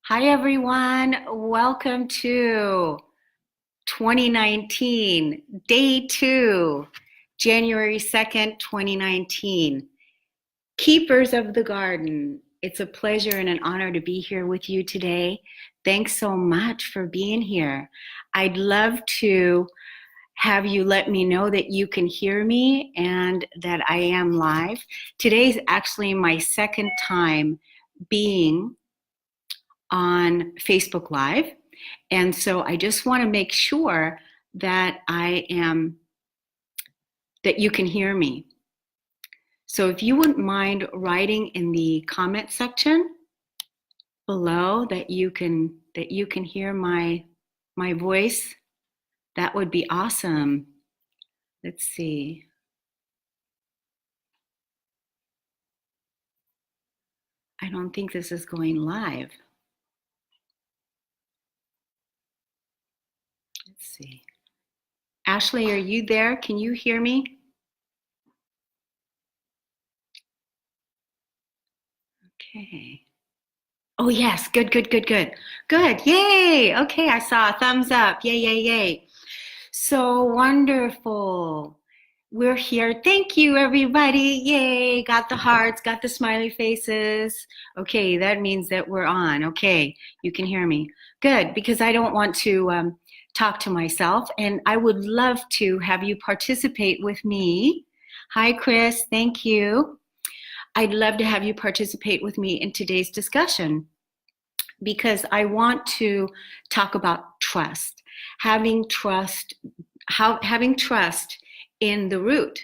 Hi, everyone. Welcome to 2019, day 2, January 2nd, 2019. Keepers of the Garden. It's a pleasure and an honor to be here with you today. Thanks so much for being here. I'd love to have you let me know that you can hear me and that I am live. Today's actually my second time being on Facebook Live. And so I just want to make sure that that you can hear me. So if you wouldn't mind writing in the comment section below that you can hear my voice, that would be awesome. Let's see. I don't think this is going live. Let's see. Ashley, are you there? Can you hear me? Okay. Oh, yes. Good. Good. Yay. Okay. I saw a thumbs up. Yay. So wonderful. We're here. Thank you, everybody. Yay. Got the hearts, got the smiley faces. Okay. That means that we're on. Okay. You can hear me. Good. Because I don't want to talk to myself, and I would love to have you participate with me. Hi, Chris. Thank you. I'd love to have you participate with me in today's discussion because I want to talk about trust, having trust in the root,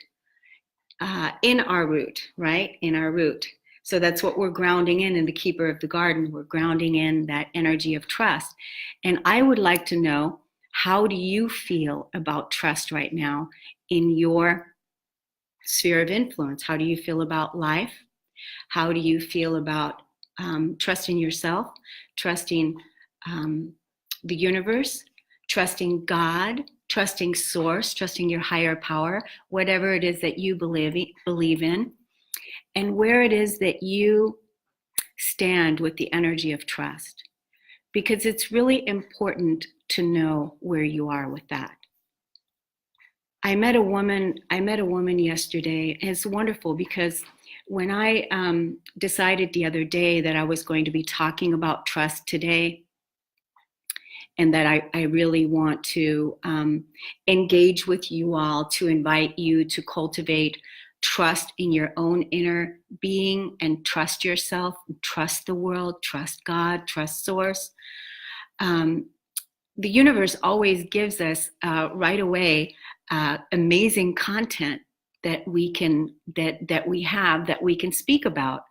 in our root, right? In our root. So that's what we're grounding in the Keeper of the Garden. We're grounding in that energy of trust. And I would like to know, how do you feel about trust right now in your sphere of influence? How do you feel about life? How do you feel about trusting yourself, trusting the universe, trusting God, trusting source, trusting your higher power, whatever it is that you believe in, and where it is that you stand with the energy of trust? Because it's really important to know where you are with that. I met a woman yesterday, and it's wonderful because when I decided the other day that I was going to be talking about trust today, and that I really want to engage with you all, to invite you to cultivate trust in your own inner being and trust yourself, trust the world, trust God, trust source. The universe always gives us right away amazing content that we can speak about.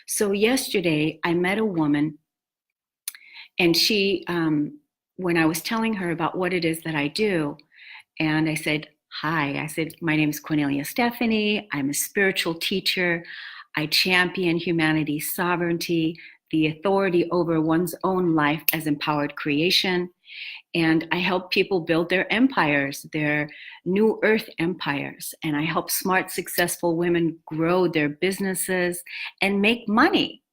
So yesterday I met a woman, and she when I was telling her about what it is that I do, and I said, hi, I said, my name is Kornelia Stephanie. I'm a spiritual teacher. I champion humanity's sovereignty, the authority over one's own life as empowered creation. And I help people build their empires, their new earth empires. And I help smart, successful women grow their businesses and make money.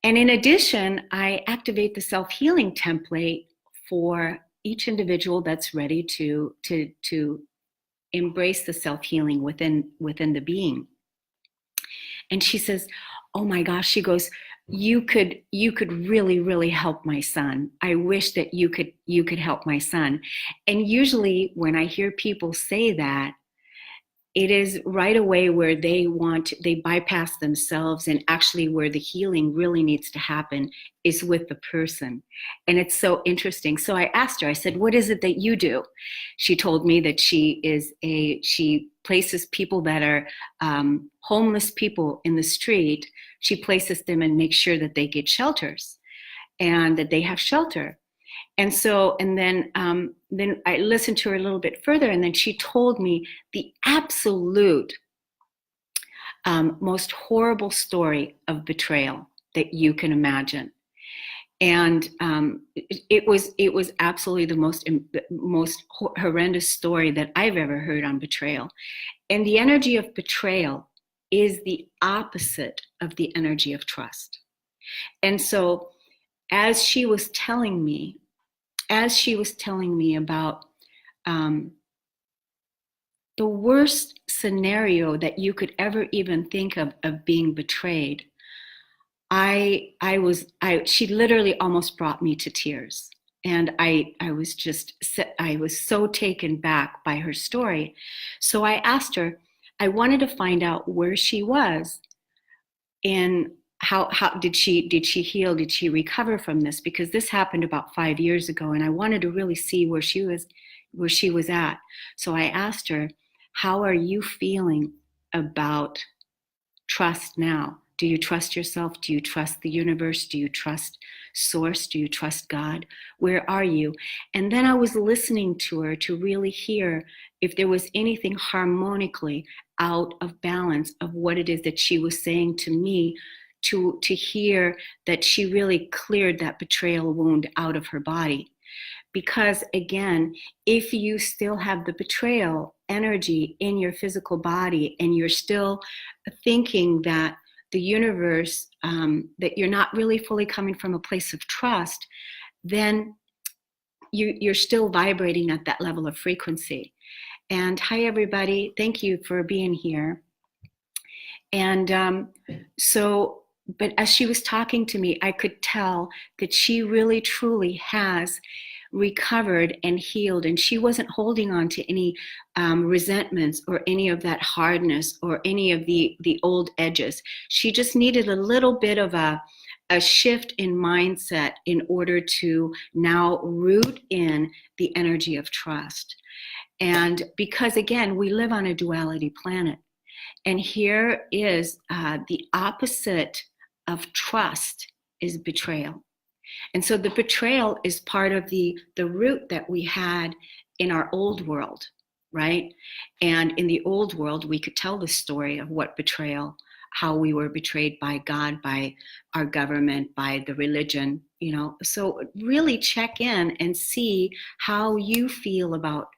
And in addition, I activate the self-healing template for each individual that's ready to embrace the self-healing within the being. And she says, oh my gosh, she goes, you could really help my son. I wish that you could help my son. And usually when I hear people say that, it is right away where they bypass themselves, and actually where the healing really needs to happen is with the person. And it's so interesting. So I asked her, I said, what is it that you do? She told me that she places people that are homeless people in the street. She places them and makes sure that they get shelters and that they have shelter. And so, and then I listened to her a little bit further, and then she told me the absolute most horrible story of betrayal that you can imagine. And it was absolutely the most horrendous story that I've ever heard on betrayal. And the energy of betrayal is the opposite of the energy of trust. And so as she was telling me about the worst scenario that you could ever even think of being betrayed, she literally almost brought me to tears. And I was so taken back by her story. So I asked her, I wanted to find out where she was and how did she heal? Did she recover from this? Because this happened about 5 years ago, and I wanted to really see where she was at. So I asked her, how are you feeling about trust now? Do you trust yourself? Do you trust the universe? Do you trust source? Do you trust God? Where are you? And then I was listening to her to really hear if there was anything harmonically out of balance of what it is that she was saying to me, to hear that she really cleared that betrayal wound out of her body. Because again, if you still have the betrayal energy in your physical body and you're still thinking that the universe, that you're not really fully coming from a place of trust, then you're still vibrating at that level of frequency. And hi, everybody. Thank you for being here. And but as she was talking to me, I could tell that she really, truly has recovered and healed, and she wasn't holding on to any resentments or any of that hardness or any of the old edges. She just needed a little bit of a shift in mindset in order to now root in the energy of trust. And because again, we live on a duality planet, and here is the opposite of trust is betrayal. And so the betrayal is part of the root that we had in our old world, right? And in the old world, we could tell the story of what betrayal, how we were betrayed by God, by our government, by the religion, you know. So really check in and see how you feel about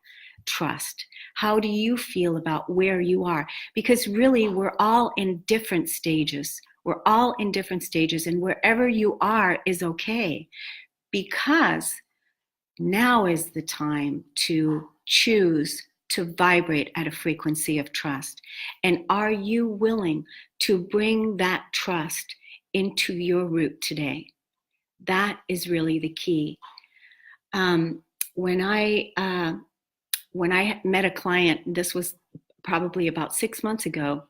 trust. How do you feel about where you are? Because really, we're all in different stages. We're all in different stages, and wherever you are is okay, because now is the time to choose to vibrate at a frequency of trust. And are you willing to bring that trust into your root today? That is really the key. When I met a client, this was probably about 6 months ago,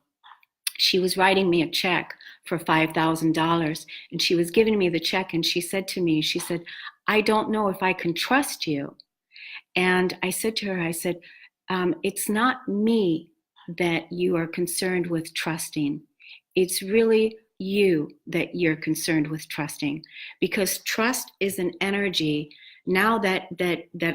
she was writing me a check for $5,000, and she was giving me the check, and she said to me, she said, I don't know if I can trust you. And I said to her, I said, it's not me that you are concerned with trusting. It's really you that you're concerned with trusting, because trust is an energy. Now that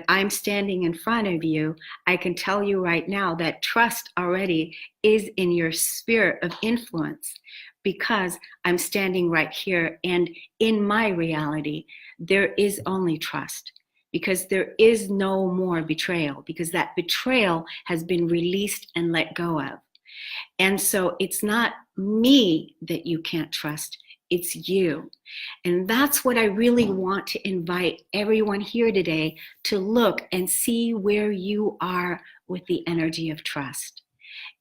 I'm standing in front of you, I can tell you right now that trust already is in your sphere of influence, because I'm standing right here, and in my reality, there is only trust, because there is no more betrayal, because that betrayal has been released and let go of. And so it's not me that you can't trust. It's you. And that's what I really want to invite everyone here today to look and see where you are with the energy of trust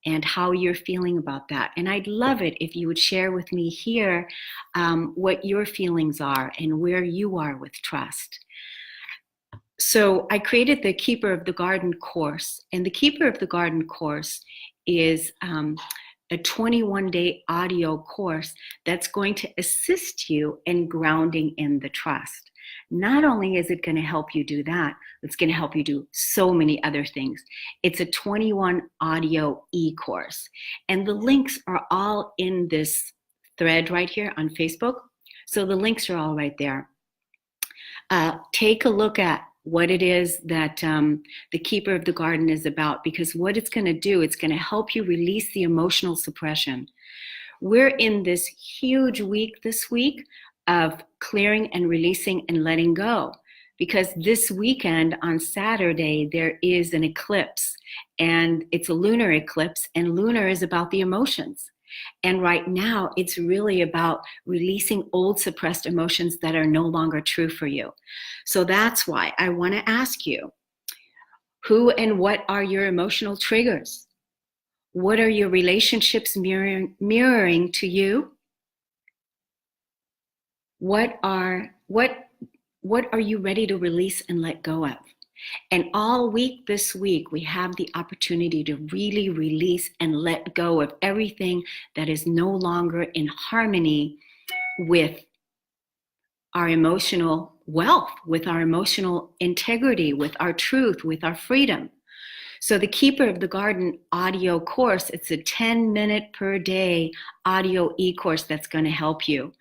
and how you're feeling about that. And I'd love it if you would share with me here what your feelings are and where you are with trust. So I created the Keeper of the Garden course, and the Keeper of the Garden course is a 21-day audio course that's going to assist you in grounding in the trust. Not only is it going to help you do that, it's going to help you do so many other things. It's a 21 audio e-course, and the links are all in this thread right here on Facebook. So the links are all right there. Take a look at what it is that the Keeper of the Garden is about, because what it's going to do, it's going to help you release the emotional suppression. We're in this huge week this week of clearing and releasing and letting go, because this weekend on Saturday, there is an eclipse, and it's a lunar eclipse, and lunar is about the emotions. And right now, it's really about releasing old suppressed emotions that are no longer true for you. So that's why I want to ask you, who and what are your emotional triggers? What are your relationships mirroring to you? What are you ready to release and let go of? And all week this week, we have the opportunity to really release and let go of everything that is no longer in harmony with our emotional wealth, with our emotional integrity, with our truth, with our freedom. So the Keeper of the Garden audio course, it's a 10-minute per day audio e-course that's going to help you.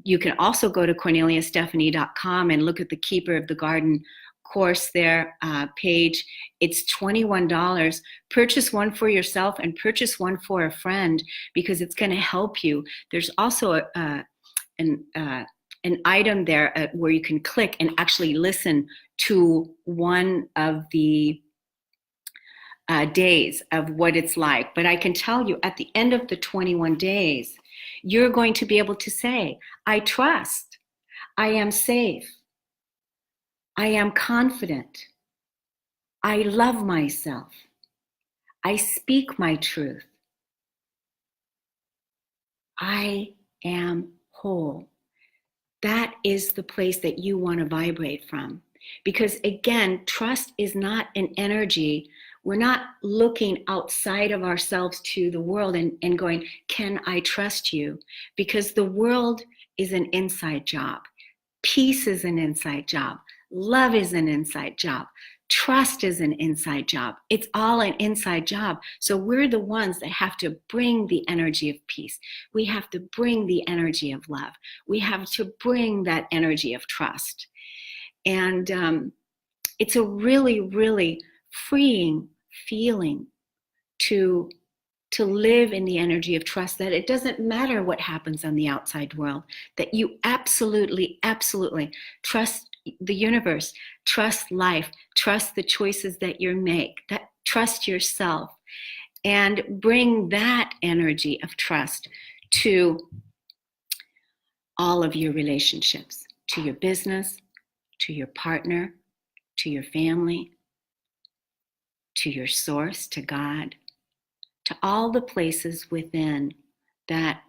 You can also go to KorneliaStephanie.com and look at the Keeper of the Garden course there page. It's $21. Purchase one for yourself and purchase one for a friend, because it's going to help you. There's also an item there where you can click and actually listen to one of the days of what it's like. But I can tell you, at the end of the 21 days, you're going to be able to say, I trust, I am safe, I am confident, I love myself, I speak my truth, I am whole. That is the place that you want to vibrate from. Because again, trust is not an energy. We're not looking outside of ourselves to the world and going, can I trust you? Because the world is an inside job. Peace is an inside job. Love is an inside job. Trust is an inside job. It's all an inside job. So we're the ones that have to bring the energy of peace. We have to bring the energy of love. We have to bring that energy of trust. And it's a really, really freeing feeling to live in the energy of trust, that it doesn't matter what happens on the outside world, that you absolutely, absolutely trust the universe, trust life, trust the choices that you make, that trust yourself, and bring that energy of trust to all of your relationships, to your business, to your partner, to your family, to your source, to God, to all the places within that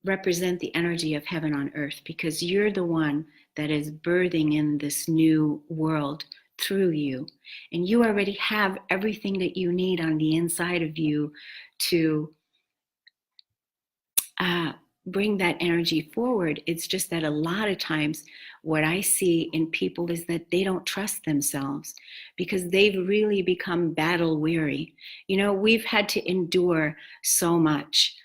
represent the energy of heaven on earth, because you're the one that is birthing in this new world through you. And you already have everything that you need on the inside of you to bring that energy forward. It's just that a lot of times what I see in people is that they don't trust themselves, because they've really become battle weary. You know, we've had to endure so much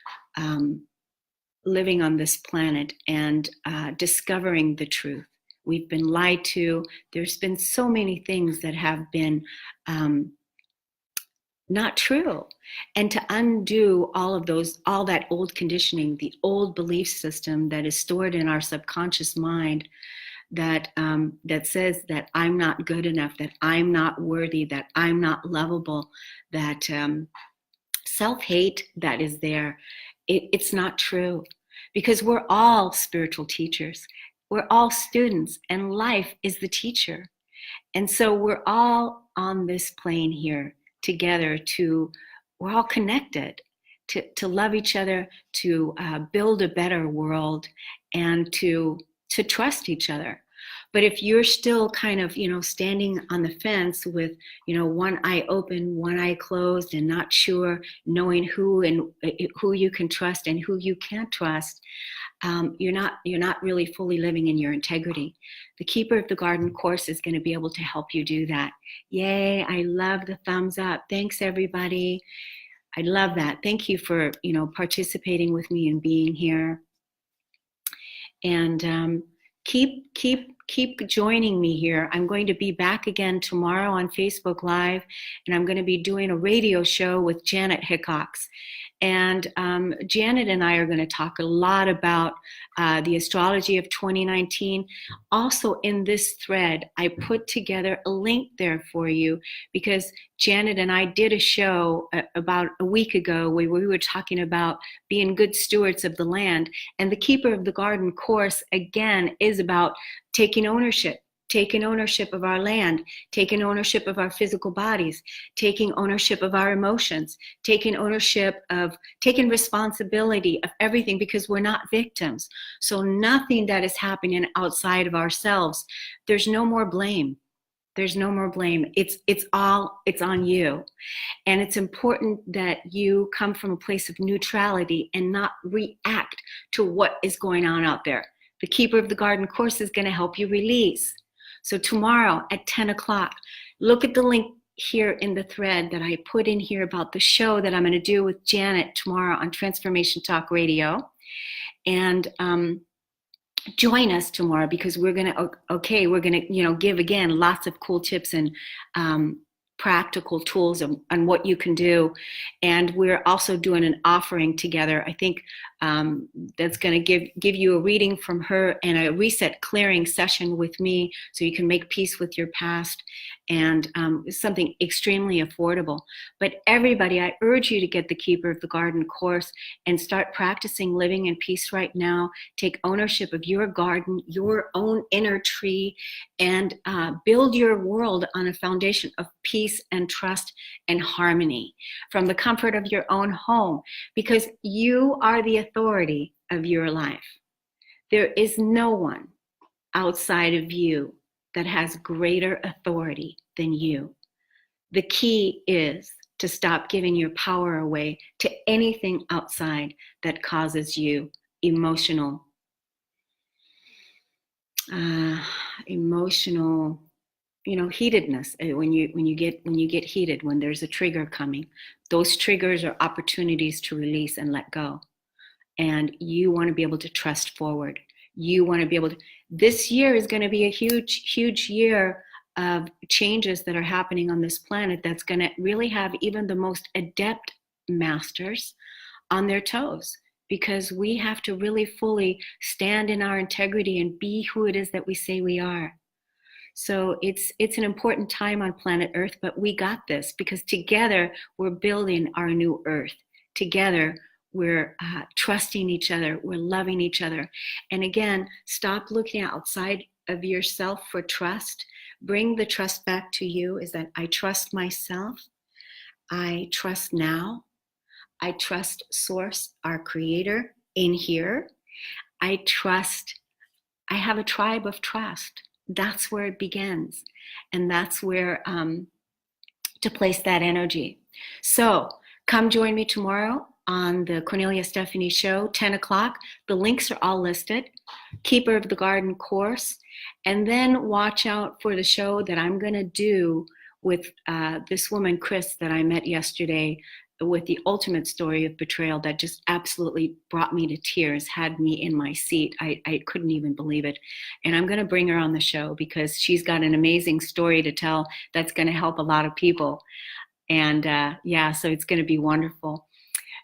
living on this planet and discovering the truth. We've been lied to. There's been so many things that have been not true. And to undo all that old conditioning, the old belief system that is stored in our subconscious mind, that says that I'm not good enough, that I'm not worthy, that I'm not lovable, that self-hate that is there, it's not true. Because we're all spiritual teachers. We're all students, and life is the teacher. And so we're all on this plane here together we're all connected to love each other, to build a better world, and to trust each other. But if you're still kind of, standing on the fence with, one eye open, one eye closed, and not sure, knowing who you can trust and who you can't trust, you're not really fully living in your integrity. The Keeper of the Garden course is going to be able to help you do that. Yay, I love the thumbs up. Thanks, everybody. I love that. Thank you for, participating with me and being here. And keep joining me here. I'm going to be back again tomorrow on Facebook Live, and I'm going to be doing a radio show with Janet Hickox. And Janet and I are going to talk a lot about the astrology of 2019. Also, in this thread, I put together a link there for you because Janet and I did a show about a week ago where we were talking about being good stewards of the land. And the Keeper of the Garden course, again, is about taking ownership of our land, taking ownership of our physical bodies, taking ownership of our emotions, taking responsibility of everything, because we're not victims. So nothing that is happening outside of ourselves, there's no more blame. There's no more blame. It's on you. And it's important that you come from a place of neutrality and not react to what is going on out there. The Keeper of the Garden course is going to help you release. So tomorrow at 10 o'clock, look at the link here in the thread that I put in here about the show that I'm going to do with Janet tomorrow on Transformation Talk Radio. And join us tomorrow, because we're going to give again lots of cool tips and practical tools on what you can do. And we're also doing an offering together. I think that's going to give you a reading from her and a reset clearing session with me, so you can make peace with your past, and something extremely affordable. But everybody, I urge you to get the Keeper of the Garden course and start practicing living in peace right now. Take ownership of your garden, your own inner tree, and build your world on a foundation of peace and trust and harmony from the comfort of your own home, because you are the authority of your life. There is no one outside of you that has greater authority than you. The key is to stop giving your power away to anything outside that causes you emotional heatedness. When you get heated, when there's a trigger coming, those triggers are opportunities to release and let go. And you want to be able to trust forward. You want to be able to. This year is going to be a huge year of changes that are happening on this planet, that's going to really have even the most adept masters on their toes, because we have to really fully stand in our integrity and be who it is that we say we are. So it's an important time on planet Earth, but we got this, because together we're building our new Earth. Together we're trusting each other, we're loving each other. And again, stop looking outside of yourself for trust. Bring the trust back to you, is that I trust myself, I trust now, I trust Source, our creator in here. I have a tribe of trust. That's where it begins. And that's where to place that energy. So come join me tomorrow on the Kornelia Stephanie Show, 10 o'clock. The links are all listed. Keeper of the Garden course. And then watch out for the show that I'm going to do with this woman, Chris, that I met yesterday, with the ultimate story of betrayal that just absolutely brought me to tears, had me in my seat. I couldn't even believe it. And I'm going to bring her on the show because she's got an amazing story to tell that's going to help a lot of people. And so it's going to be wonderful.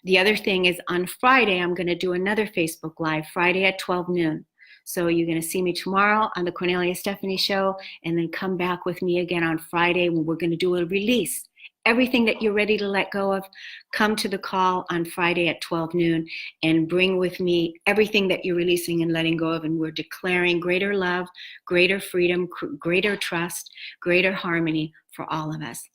The other thing is, on Friday, I'm going to do another Facebook Live, Friday at 12 noon. So you're going to see me tomorrow on the Kornelia Stephanie Show, and then come back with me again on Friday when we're going to do a release. Everything that you're ready to let go of, come to the call on Friday at 12 noon and bring with me everything that you're releasing and letting go of. And we're declaring greater love, greater freedom, greater trust, greater harmony for all of us.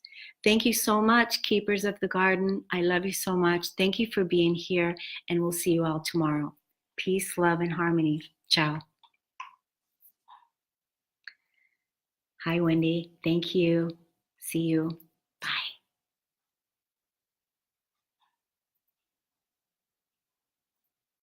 Thank you so much, Keepers of the Garden. I love you so much. Thank you for being here, and we'll see you all tomorrow. Peace, love, and harmony. Ciao. Hi, Wendy. Thank you. See you.